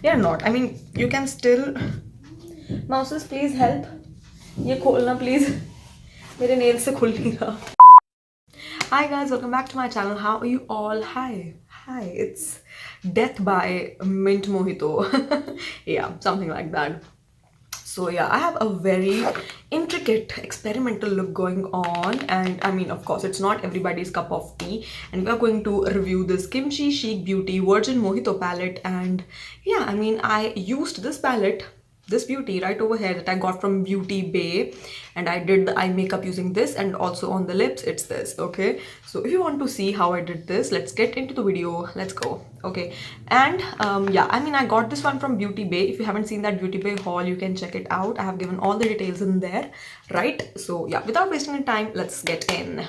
They're not. I mean, you can still. Mouses, please help. ये खोलना please. मेरे nails से खुल नहीं रहा. Hi guys, welcome back to my channel. How are you all? Hi, it's Death by Mint Mojito. Yeah, something like that. So yeah, I have a very intricate experimental look going on, and I mean, of course, it's not everybody's cup of tea, and we are going to review this Kimchi Chic Beauty Virgin Mojito palette. And yeah, I mean, I used this palette, this beauty right over here, that I got from Beauty Bay, and I did the eye makeup using this, and also on the lips it's this. Okay, so if you want to see how I did this, let's get into the video. Let's go. Okay, and yeah, I mean, I got this one from Beauty Bay. If you haven't seen that Beauty Bay haul, you can check it out. I have given all the details in there, right? So yeah, without wasting any time, let's get in.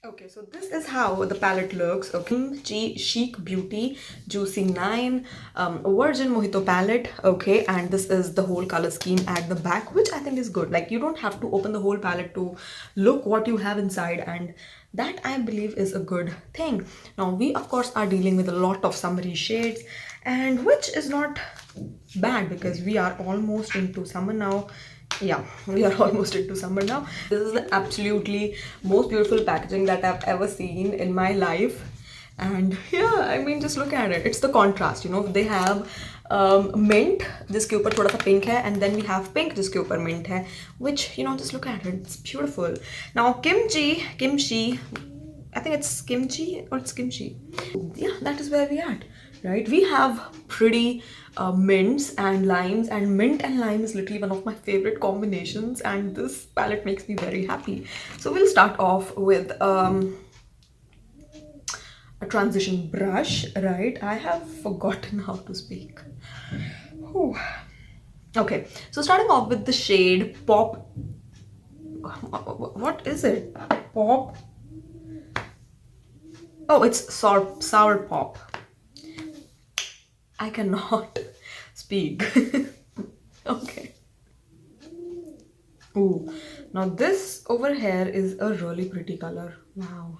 Okay, so this is how the palette looks. Okay, Kimchi Chic Beauty Juicy 9 Virgin Mojito palette. Okay, and this is the whole color scheme at the back, which I think is good. Like, you don't have to open the whole palette to look what you have inside, and that I believe is a good thing. Now, we of course are dealing with a lot of summery shades, and which is not bad because we are almost into summer now. Yeah, we are almost into summer now. This is the absolutely most beautiful packaging that I've ever seen in my life. And yeah, I mean, just look at it. It's the contrast, you know. They have mint, जिसके ऊपर थोड़ा सा pink है, and then we have pink जिसके ऊपर mint है, which, you know, just look at it. It's beautiful. Now, kimchi, I think it's kimchi or it's kimchi. Yeah, that is where we at, right? We have pretty mints and limes, and mint and lime is literally one of my favorite combinations, and this palette makes me very happy. So we'll start off with a transition brush, right? I have forgotten how to speak. Whew. Okay, so starting off with the shade Pop. What is it? Pop. Oh, it's sour pop. I cannot speak. Okay. Ooh, now this over here is a really pretty color. Wow.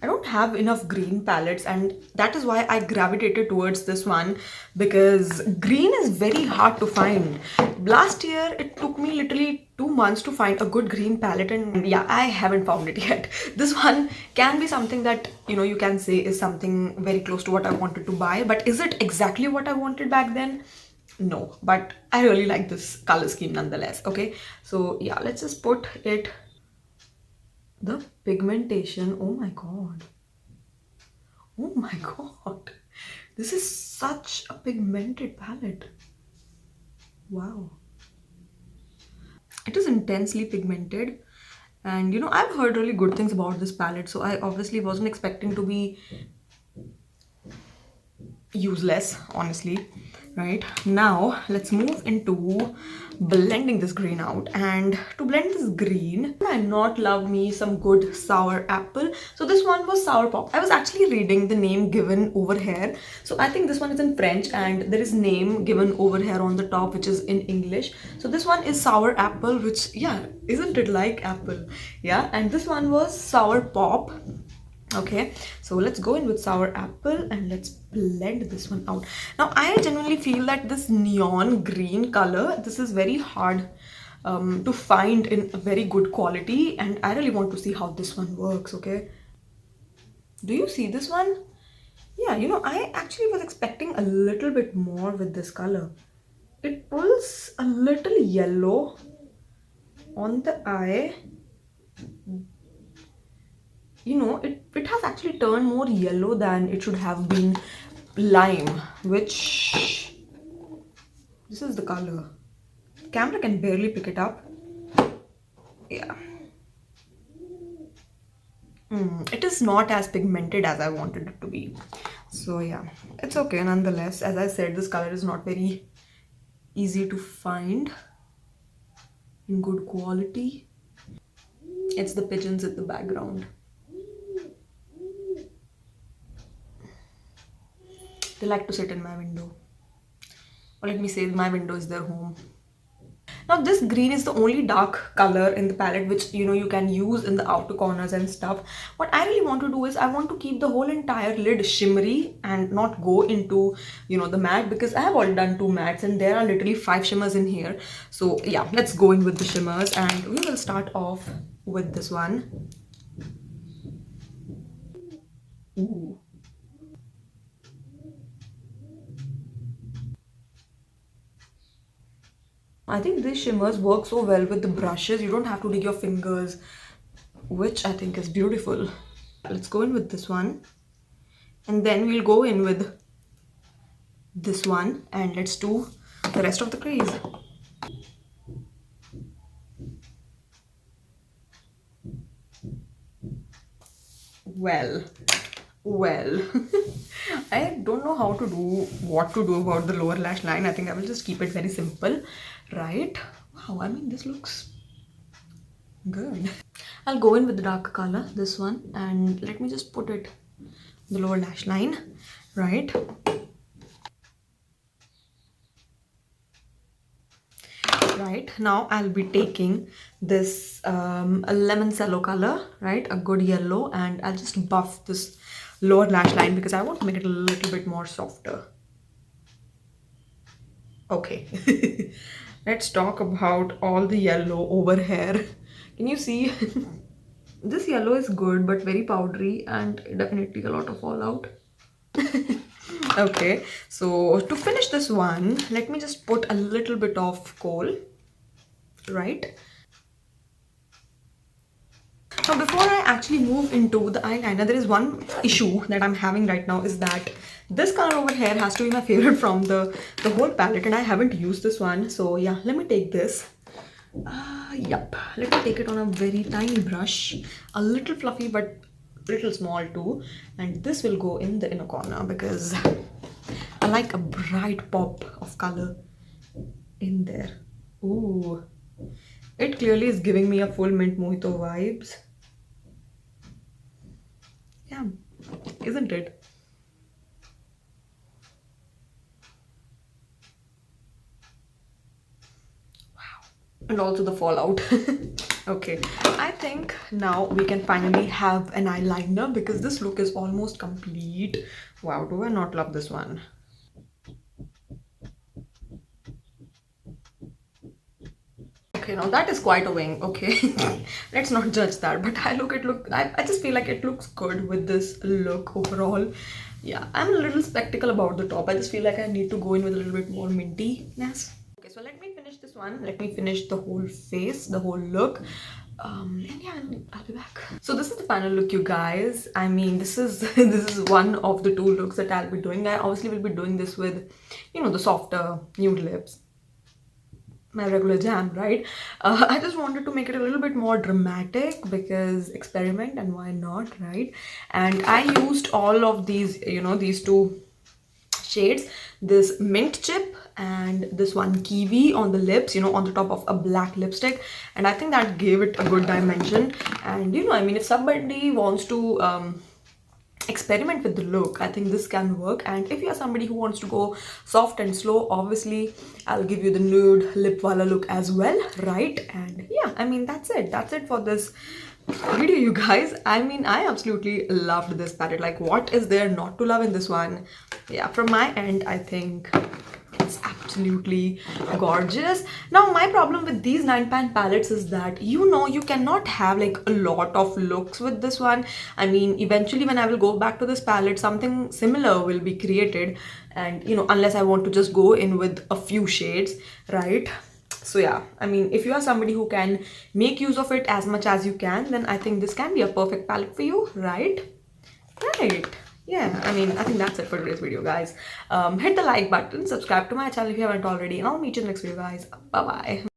I don't have enough green palettes, and that is why I gravitated towards this one, because green is very hard to find. Last year, it took me literally 2 months to find a good green palette, and yeah, I haven't found it yet. This one can be something that, you know, you can say is something very close to what I wanted to buy, but is it exactly what I wanted back then? No, but I really like this color scheme nonetheless. Okay, so yeah, let's just put it. The pigmentation, oh my god. Oh my god. This is such a pigmented palette. Wow. It is intensely pigmented. And you know, I've heard really good things about this palette, so I obviously wasn't expecting to be useless, honestly. Right now, let's move into blending this green out. And to blend this green, I not love me some good sour apple. So this one was sour pop. I was actually reading the name given over here, so I think this one is in French, and there is name given over here on the top which is in English. So this one is sour apple, which, yeah, isn't it like apple? Yeah, and this one was sour pop. Okay, so let's go in with sour apple and let's blend this one out. Now, I genuinely feel that this neon green color, this is very hard to find in a very good quality, and I really want to see how this one works. Okay, do you see this one? Yeah, you know, I actually was expecting a little bit more with this color. It pulls a little yellow on the eye. You know, it has actually turned more yellow than it should have been lime, which, this is the color. Camera can barely pick it up. Yeah. It is not as pigmented as I wanted it to be. So yeah, it's okay nonetheless. As I said, this color is not very easy to find in good quality. It's the pigeons in the background. They like to sit in my window. Or let me say, my window is their home. Now this green is the only dark color in the palette which you can use in the outer corners and stuff. What I really want to do is I want to keep the whole entire lid shimmery and not go into the matte, because I have already done 2 mattes and there are literally 5 shimmers in here. So yeah, let's go in with the shimmers, and we will start off with this one. Ooh. I think these shimmers work so well with the brushes. You don't have to dig your fingers, which I think is beautiful. Let's go in with this one. And then we'll go in with this one. And let's do the rest of the crease. Well. I don't know what to do about the lower lash line. I think I will just keep it very simple, right? Wow, I mean, this looks good. I'll go in with the darker color, this one, and let me just put it the lower lash line, right? Right, now I'll be taking this lemon cello color, right, a good yellow, and I'll just buff this lower lash line because I want to make it a little bit more softer. Okay. Let's talk about all the yellow over here. Can you see? This yellow is good but very powdery and definitely a lot of fallout. Okay, so to finish this one, let me just put a little bit of kohl, right? Now before I actually move into the eyeliner, there is one issue that I'm having right now, is that this color over here has to be my favorite from the whole palette, and I haven't used this one. So yeah, let me take this. Yep, let me take it on a very tiny brush, a little fluffy but little small too, and this will go in the inner corner because I like a bright pop of color in there. Ooh, it clearly is giving me a full mint mojito vibes. Yeah, isn't it? Wow. And also the fallout. Okay, I think now we can finally have an eyeliner because this look is almost complete. Wow, do I not love this one? Okay, now that is quite a wing. Okay, let's not judge that. But I just feel like it looks good with this look overall. Yeah, I'm a little skeptical about the top. I just feel like I need to go in with a little bit more mintiness. Okay, so let me finish this one. Let me finish the whole face, the whole look. And yeah, I'll be back. So this is the final look, you guys. I mean, this is this is one of the 2 looks that I'll be doing. I obviously will be doing this with, the softer nude lips, my regular jam, right? I just wanted to make it a little bit more dramatic because experiment, and why not, right? And I used all of these, these 2 shades, this mint chip and this one kiwi on the lips, on the top of a black lipstick, and I think that gave it a good dimension. And I mean, if somebody wants to experiment with the look, I think this can work. And if you are somebody who wants to go soft and slow, obviously I'll give you the nude lip wala look as well, right? And yeah, I mean, that's it for this video, you guys. I mean, I absolutely loved this palette. Like, what is there not to love in this one? Yeah, from my end, I think it's absolutely gorgeous. Now my problem with these 9-pan palettes is that you cannot have like a lot of looks with this one. I mean, eventually when I will go back to this palette, something similar will be created, and unless I want to just go in with a few shades, right? So yeah, I mean, if you are somebody who can make use of it as much as you can, then I think this can be a perfect palette for you, right? Right. Yeah, I mean, I think that's it for today's video, guys. Hit the like button, subscribe to my channel if you haven't already, and I'll meet you in the next video, guys. Bye bye.